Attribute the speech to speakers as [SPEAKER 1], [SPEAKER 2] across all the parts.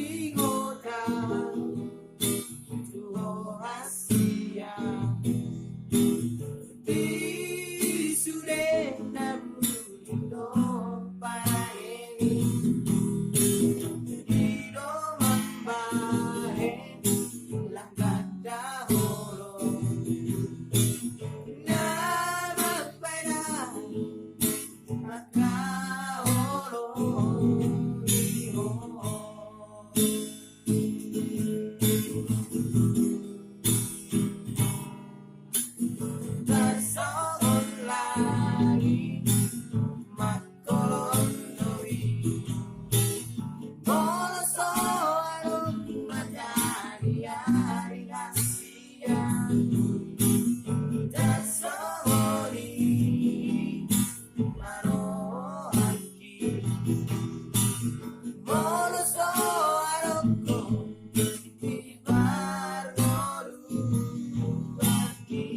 [SPEAKER 1] Tersingokan tuh rahasia di sudah namulindo para ini Ido mambahe langkah dahulu nama pada tersohor lagi makolondoi boloso arung matahari hari rahasia tersohori marohaki boloso arungku di bargoru aki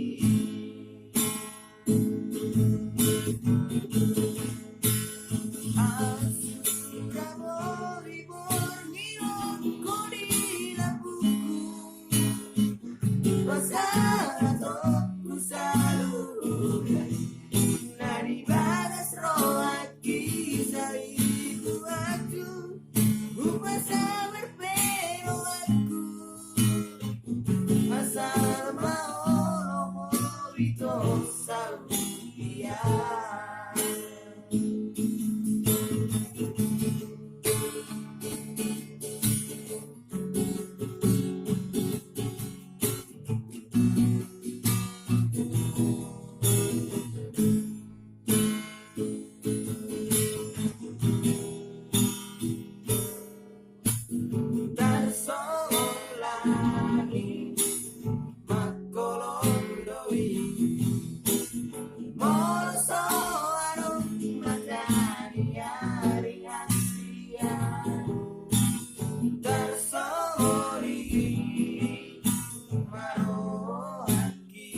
[SPEAKER 1] sudah berlibur ngirongku di lampuku masa atauku selalu nari bagas rohaki saibu aku upasa berpero aku asal mau itu saudia tersohor lagi makolondoi boloso arung matahari hari rahasia tersohori marohaki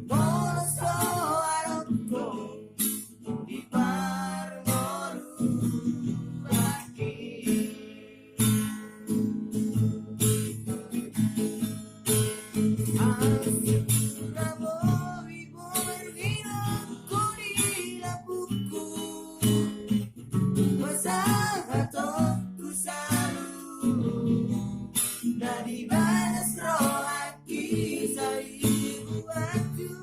[SPEAKER 1] boloso arungku di bargoru aki sudah berlibur ngirongku di lampuku masa atauku selalu dari balas rohaki saibu aku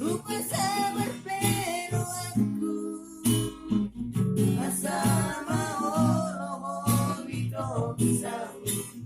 [SPEAKER 1] upasa berpero aku asal mau roho itu saudia